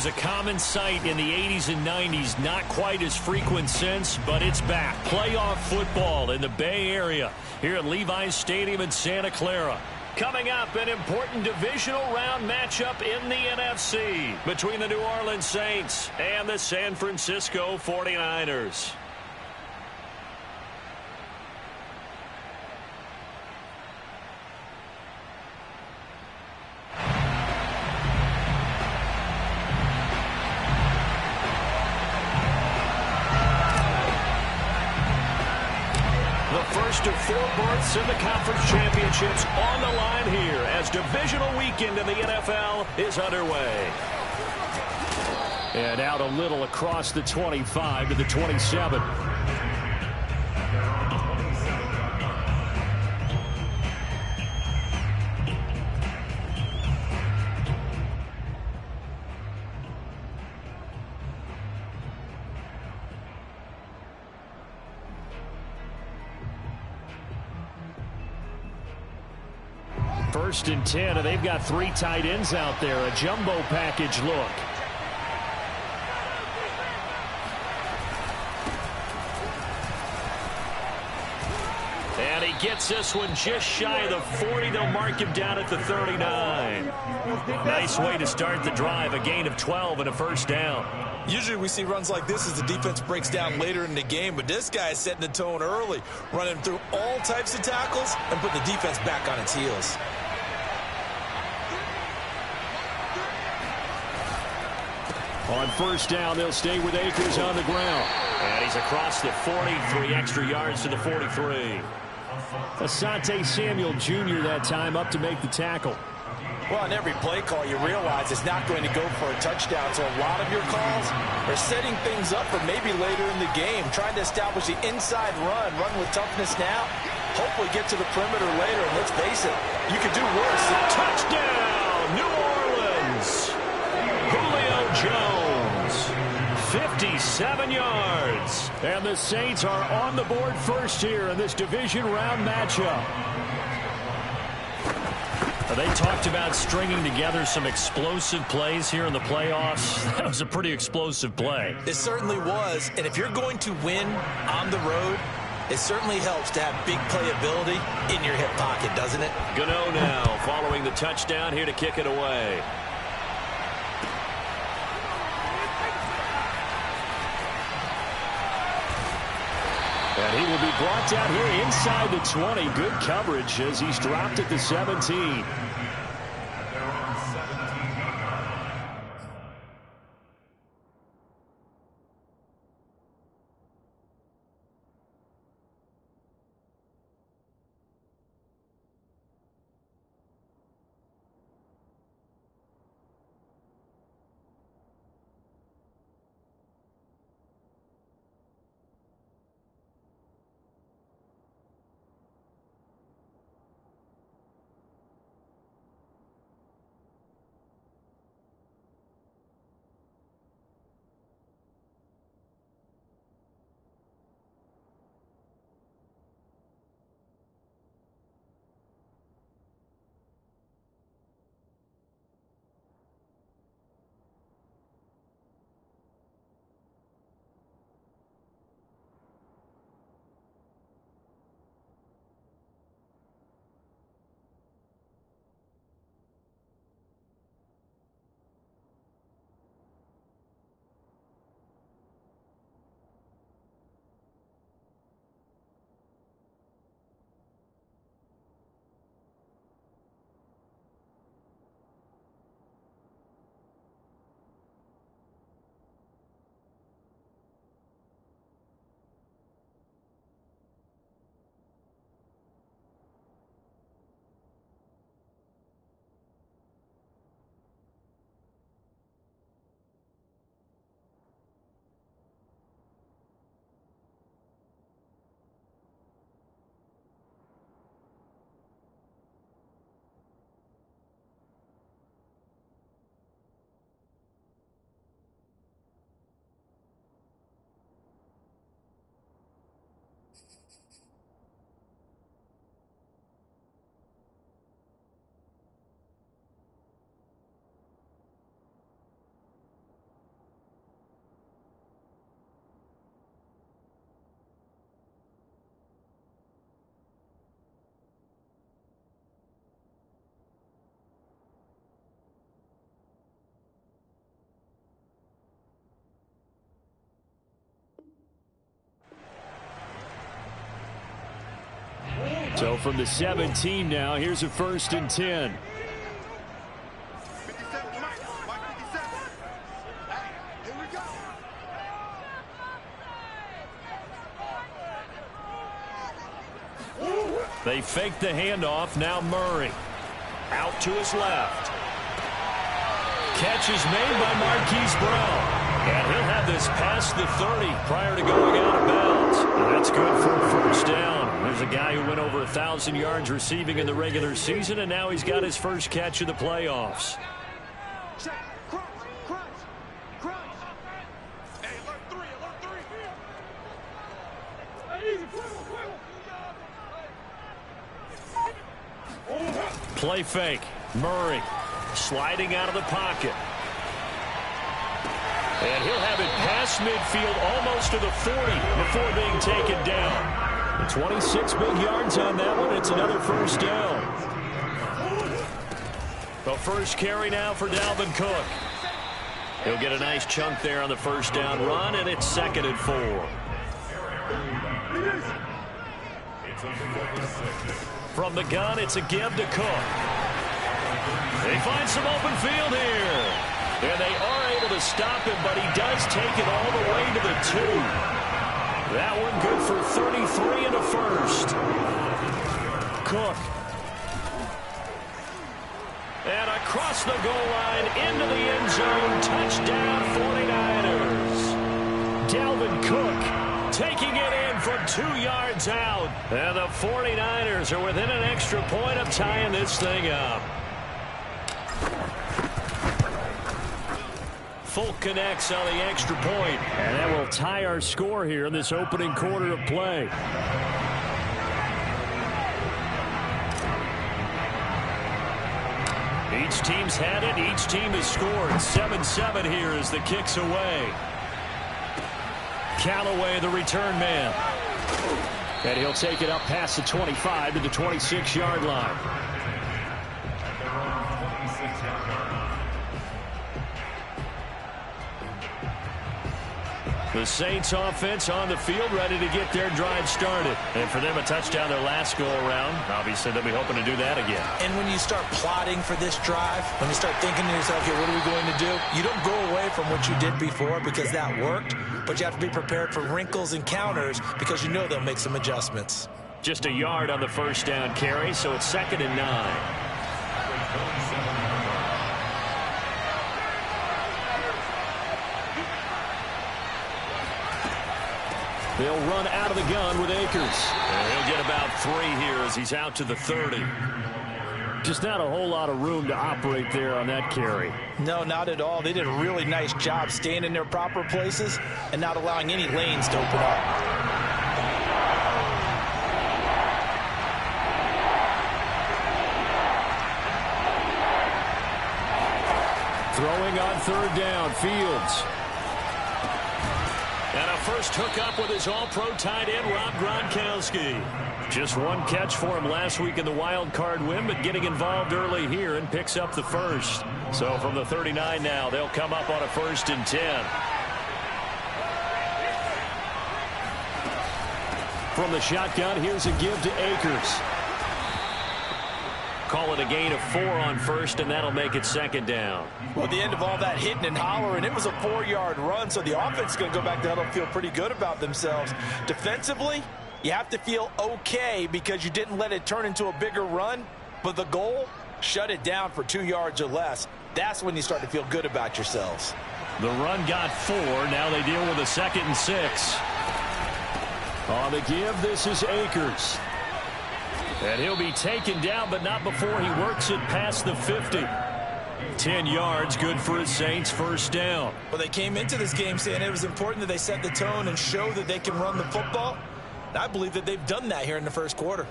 was a common sight in the 80s and 90s. Not quite as frequent since, but it's back. Playoff football in the Bay Area here at Levi's Stadium in Santa Clara. Coming up, an important divisional round matchup in the NFC between the New Orleans Saints and the San Francisco 49ers. First of 4 berths in the conference championships on the line here as divisional weekend in the NFL is underway. And out a little across the 25 to the 27. First and 10, and they've got 3 tight ends out there. A jumbo package look. And he gets this one just shy of the 40. They'll mark him down at the 39. Nice way to start the drive. A gain of 12 and a first down. Usually we see runs like this as the defense breaks down later in the game, but this guy is setting the tone early, running through all types of tackles and putting the defense back on its heels. On first down, they'll stay with Akers on the ground. And he's across the 40, 3 extra yards to the 43. Asante Samuel Jr. that time up to make the tackle. Well, on every play call, you realize it's not going to go for a touchdown, so a lot of your calls are setting things up for maybe later in the game, trying to establish the inside run with toughness now, hopefully get to the perimeter later, and let's face it, you could do worse. Touchdown, New Orleans! Julio Jones, 57 yards. And the Saints are on the board first here in this division round matchup. They talked about stringing together some explosive plays here in the playoffs. That was a pretty explosive play. It certainly was. And if you're going to win on the road, it certainly helps to have big playability in your hip pocket, doesn't it? Gano now following the touchdown here to kick it away. And he will be brought down here inside the 20. Good coverage as he's dropped at the 17. So from the 17 now, here's a 1st and 10. They fake the handoff. Now Murray. Out to his left. Catch is made by Marquise Brown. And he'll have this past the 30 prior to going out of bounds. And that's good for a 1st down. There's a guy who went over 1,000 yards receiving in the regular season, and now he's got his first catch of the playoffs. Play fake. Murray sliding out of the pocket. And he'll have it past midfield almost to the 40 before being taken down. 26 big yards on that one. It's another 1st down. The first carry now for Dalvin Cook. He'll get a nice chunk there on the 1st down run, and it's 2nd and 4. From the gun, it's a give to Cook. They find some open field here. And they are able to stop him, but he does take it all the way to the 2. That one good for 33 and a 1st. Cook. And across the goal line into the end zone. Touchdown 49ers. Dalvin Cook taking it in from 2 yards out. And the 49ers are within an extra point of tying this thing up. Folk connects on the extra point. And that will tie our score here in this opening quarter of play. Each team's had it. Each team has scored. 7-7 here as the kick's away. Callaway, the return man. And he'll take it up past the 25 to the 26-yard line. The Saints offense on the field ready to get their drive started. And for them, a touchdown their last go-around. Obviously, they'll be hoping to do that again. And when you start plotting for this drive, when you start thinking to yourself, okay, what are we going to do? You don't go away from what you did before because that worked, but you have to be prepared for wrinkles and counters because you know they'll make some adjustments. Just a yard on the 1st down carry, so it's 2nd and 9. They'll run out of the gun with Akers. And he'll get about 3 here as he's out to the 30. Just not a whole lot of room to operate there on that carry. No, not at all. They did a really nice job staying in their proper places and not allowing any lanes to open up. Throwing on 3rd down, Fields. And a first hookup with his all-pro tight end, Rob Gronkowski. Just one catch for him last week in the wild card win, but getting involved early here and picks up the first. So from the 39 now, they'll come up on a 1st and 10. From the shotgun, here's a give to Akers. Call it a gain of 4 on 1st, and that'll make it 2nd down. Well, at the end of all that hitting and hollering, it was a 4-yard run, so the offense is going to go back there and feel pretty good about themselves. Defensively, you have to feel okay because you didn't let it turn into a bigger run, but the goal, shut it down for 2 yards or less. That's when you start to feel good about yourselves. The run got 4. Now they deal with a 2nd and 6. On the give, this is Akers. And he'll be taken down, but not before he works it past the 50. 10 yards, good for his Saints, 1st down. Well, they came into this game saying it was important that they set the tone and show that they can run the football. And I believe that they've done that here in the 1st quarter.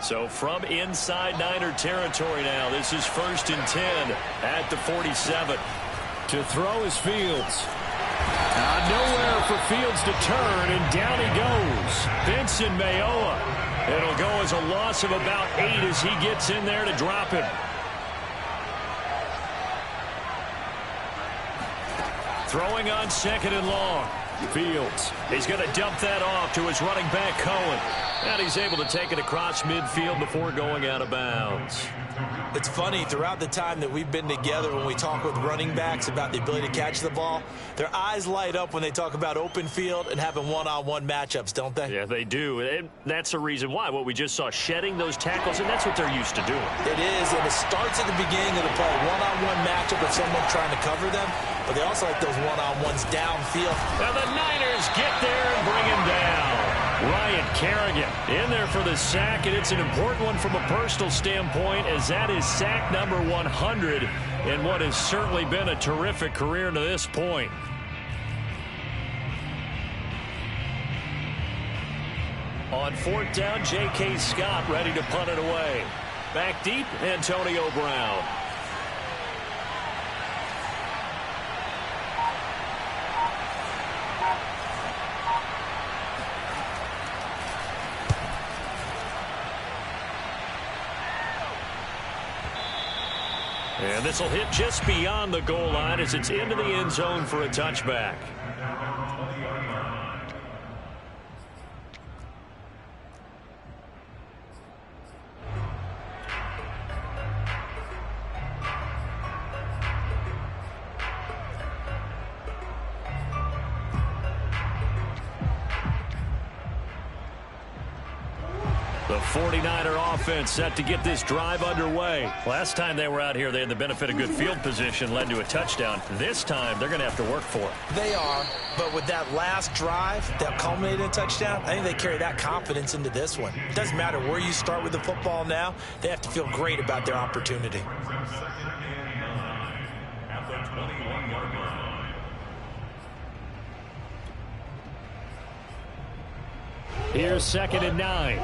So from inside Niner territory now, this is 1st and 10 at the 47. To throw is Fields. Nowhere for Fields to turn, and down he goes. Benson Mayowa. It'll go as a loss of about 8 as he gets in there to drop him. Throwing on 2nd and long. Fields. He's going to dump that off to his running back, Cohen. And he's able to take it across midfield before going out of bounds. It's funny, throughout the time that we've been together, when we talk with running backs about the ability to catch the ball, their eyes light up when they talk about open field and having one-on-one matchups, don't they? Yeah, they do. And that's the reason why. What we just saw, shedding those tackles, and that's what they're used to doing. It is, and it starts at the beginning of the play. One-on-one matchup with someone trying to cover them, but they also like those one-on-ones downfield. Now the Niners get there and bring him down. Ryan Kerrigan in there for the sack, and it's an important one from a personal standpoint, as that is sack number 100 in what has certainly been a terrific career to this point. On fourth down, J.K. Scott ready to punt it away. Back deep, Antonio Brown. And this will hit just beyond the goal line as it's into the end zone for a touchback. The 49er offense set to get this drive underway. Last time they were out here, they had the benefit of good field position, led to a touchdown. This time, they're going to have to work for it. They are, but with that last drive that culminated in a touchdown, I think they carry that confidence into this one. It doesn't matter where you start with the football now. They have to feel great about their opportunity. Here's 2nd and 9.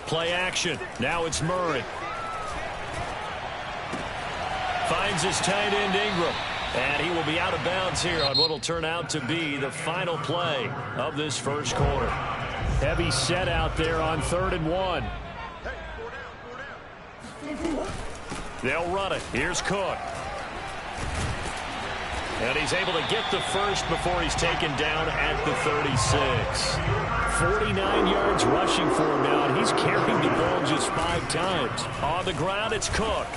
Play action. Now it's Murray. Finds his tight end Ingram. And he will be out of bounds here on what will turn out to be the final play of this first quarter. Heavy set out there on 3rd and 1. They'll run it. Here's Cook. And he's able to get the first before he's taken down at the 36. 49 yards rushing for him now, and he's carried the ball just 5 times. On the ground, it's Cook.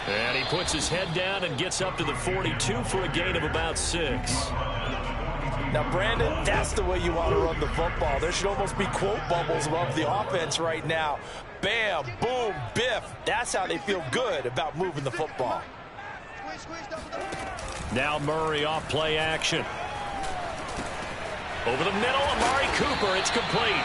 And he puts his head down and gets up to the 42 for a gain of about 6. Now, Brandon, that's the way you want to run the football. There should almost be quote bubbles above the offense right now. Bam, boom, biff. That's how they feel good about moving the football. Now Murray off play action. Over the middle, Amari Cooper. It's complete.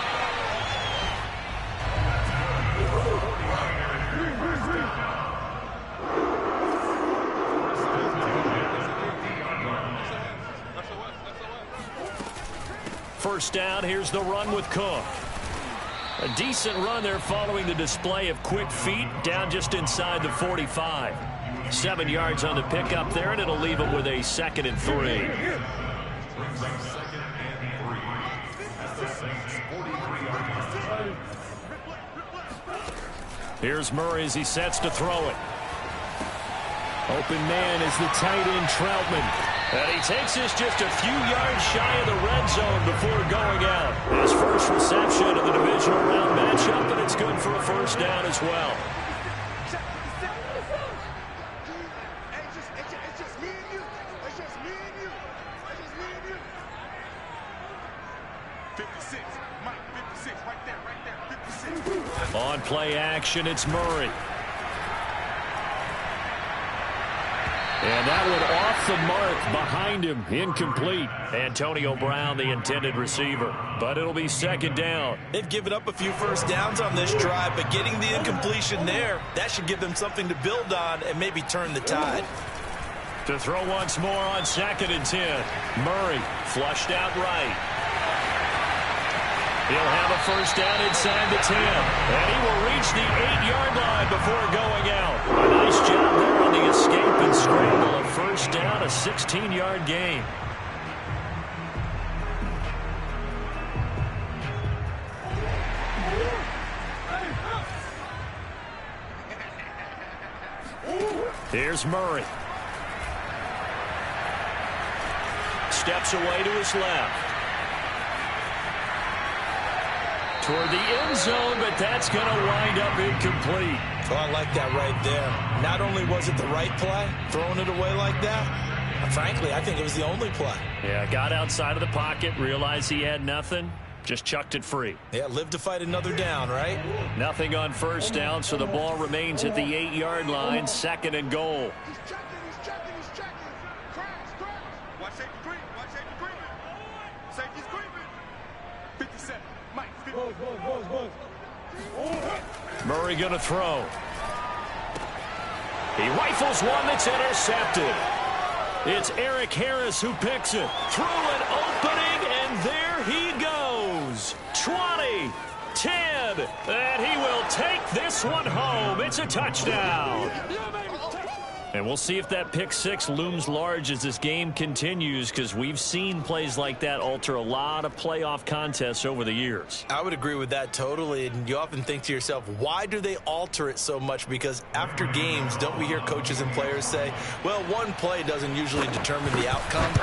First down, here's the run with Cook. A decent run there following the display of quick feet down just inside the 45. 7 yards on the pickup there, and it'll leave him with a 2nd and 3. Here's Murray as he sets to throw it. Open man is the tight end Troutman. And he takes this just a few yards shy of the red zone before going out. His first reception of the divisional round matchup, and it's good for a first down as well. On play action, it's Murray. And that one off the mark behind him, incomplete. Antonio Brown, the intended receiver. But it'll be 2nd down. They've given up a few first downs on this drive, but getting the incompletion there, that should give them something to build on and maybe turn the tide. To throw once more on 2nd and 10. Murray flushed out right. He'll have a first down inside the 10. And he will reach the 8-yard line before going out. A nice job there on the escape and scramble. A first down, a 16-yard gain. Here's Murray. Steps away to his left. Toward the end zone, but that's going to wind up incomplete. Oh, I like that right there. Not only was it the right play, throwing it away like that, frankly, I think it was the only play. Yeah, got outside of the pocket, realized he had nothing, just chucked it free. Yeah, live to fight another down, right? Nothing on first down, so the ball remains at the 8-yard line, 2nd and goal. He's checking. Crash. Watch safety creep. Safety's creeping. 57. Mike, 50. Murray going to throw. He rifles one that's intercepted. It's Eric Harris who picks it. Through an opening, and there he goes. 20, 10, and he will take this one home. It's a touchdown. And we'll see if that pick six looms large as this game continues, because we've seen plays like that alter a lot of playoff contests over the years. I would agree with that totally, and you often think to yourself, why do they alter it so much? Because after games, don't we hear coaches and players say, well, one play doesn't usually determine the outcome?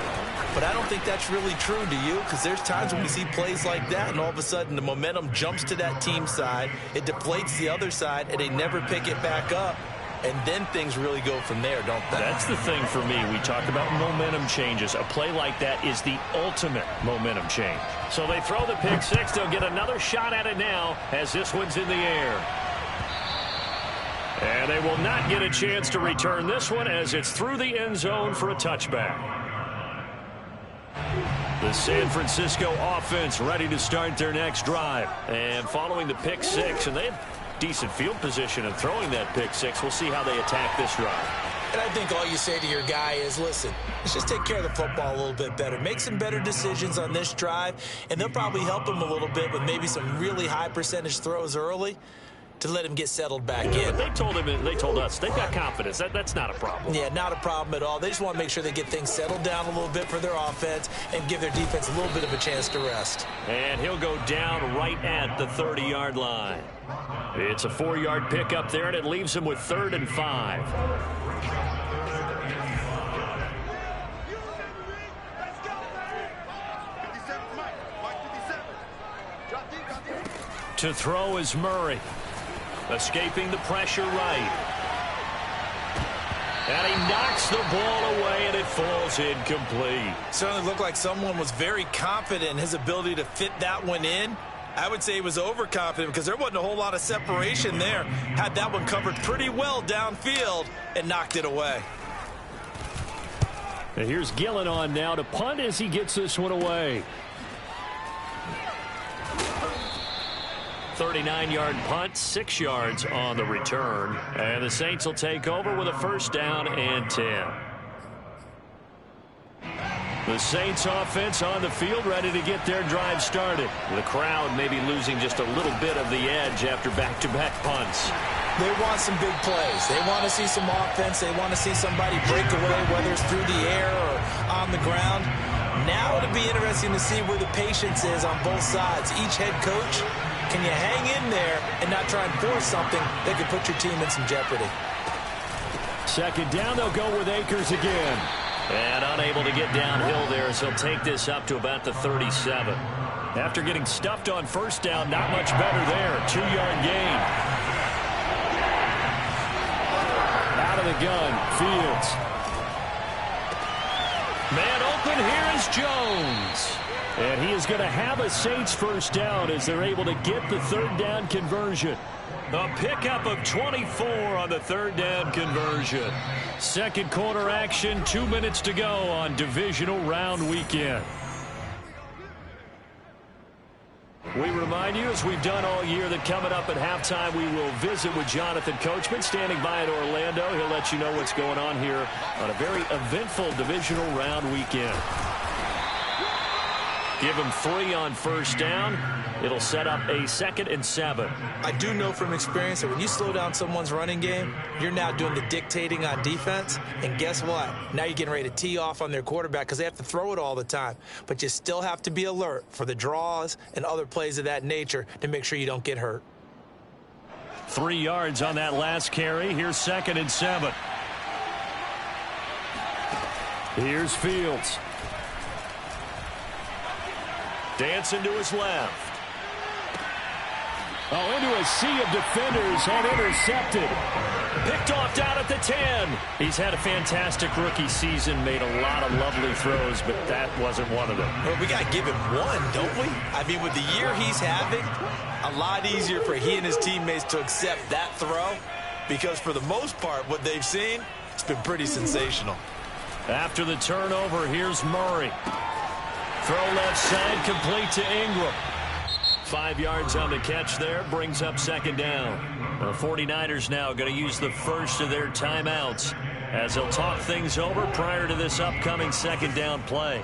But I don't think that's really true, do you? Because there's times when we see plays like that, and all of a sudden the momentum jumps to that team side, it deflates the other side, and they never pick it back up. And then things really go from there, don't they? That's the thing for me. We talk about momentum changes. A play like that is the ultimate momentum change. So they throw the pick six. They'll get another shot at it now as this one's in the air. And they will not get a chance to return this one as it's through the end zone for a touchback. The San Francisco offense ready to start their next drive. And following the pick six, and they have decent field position and throwing that pick six. We'll see how they attack this drive. And I think all you say to your guy is, listen, let's just take care of the football a little bit better. Make some better decisions on this drive, and they'll probably help him a little bit with maybe some really high percentage throws early to let him get settled back in. But they told us they've got confidence. That's not a problem. Yeah, not a problem at all. They just want to make sure they get things settled down a little bit for their offense and give their defense a little bit of a chance to rest. And he'll go down right at the 30-yard line. It's a 4-yard pickup there, and it leaves him with 3rd and 5. To throw is Murray. Escaping the pressure right. And he knocks the ball away, and it falls incomplete. Certainly looked like someone was very confident in his ability to fit that one in. I would say he was overconfident because there wasn't a whole lot of separation there. Had that one covered pretty well downfield and knocked it away. And here's Gillen on now to punt as he gets this one away. 39-yard punt, 6 yards on the return. And the Saints will take over with a 1st down and 10. The Saints offense on the field ready to get their drive started. The crowd maybe losing just a little bit of the edge after back-to-back punts. They want some big plays. They want to see some offense. They want to see somebody break away, whether it's through the air or on the ground. Now it'll be interesting to see where the patience is on both sides. Each head coach, can you hang in there and not try and force something that could put your team in some jeopardy? 2nd down, they'll go with Akers again. And unable to get downhill there, so he'll take this up to about the 37. After getting stuffed on 1st down, not much better there. 2-yard gain. Out of the gun, Fields. Man open, here is Jones. And he is going to have a Saints 1st down as they're able to get the 3rd down conversion. A pickup of 24 on the 3rd down conversion. 2nd quarter action, 2 minutes to go on divisional round weekend. We remind you, as we've done all year, that coming up at halftime, we will visit with Jonathan Coachman standing by in Orlando. He'll let you know what's going on here on a very eventful divisional round weekend. Give him 3 on 1st down. It'll set up a 2nd and 7. I do know from experience that when you slow down someone's running game, you're now doing the dictating on defense. And guess what? Now you're getting ready to tee off on their quarterback because they have to throw it all the time. But you still have to be alert for the draws and other plays of that nature to make sure you don't get hurt. 3 yards on that last carry. Here's 2nd and 7. Here's Fields. Dancing to his left. Oh, into a sea of defenders and intercepted. Picked off down at the 10. He's had a fantastic rookie season, made a lot of lovely throws, but that wasn't one of them. Well, we got to give him one, don't we? I mean, with the year he's having, a lot easier for he and his teammates to accept that throw because for the most part, what they've seen, it's been pretty sensational. After the turnover, here's Murray. Throw left side, complete to Ingram. 5 yards on the catch there, brings up second down. The 49ers now going to use the first of their timeouts as they'll talk things over prior to this upcoming second down play.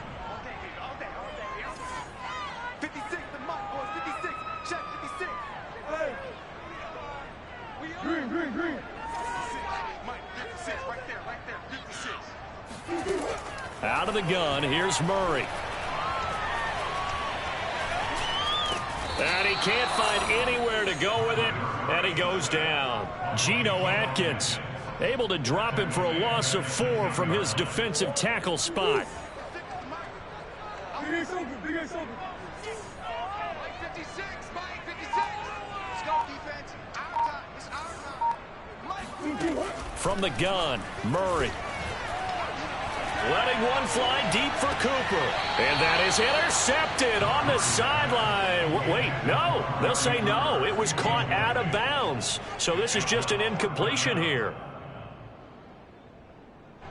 56, the mark, boys, 56. Check 56. Hey. Green. 56. Mike, 56, right there, 56. Out of the gun, here's Murray. And he can't find anywhere to go with it, and he goes down. Geno Atkins able to drop him for a loss of 4 from his defensive tackle spot. Big Ace open. Mike 56, Mike 56. Let's go, defense. Our time. It's our time. Mike. From the gun, Murray. Letting one fly deep for Cooper. And that is intercepted on the sideline. Wait, no. They'll say no. It was caught out of bounds. So this is just an incompletion here.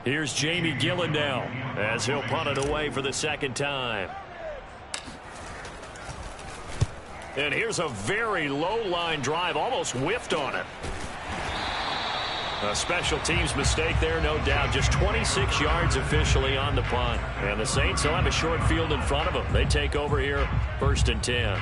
Here's Jamie Gillen now as he'll punt it away for the second time. And here's a very low line drive, almost whiffed on it. A special teams mistake there, no doubt. Just 26 yards officially on the punt. And the Saints will have a short field in front of them. They take over here, 1st and 10.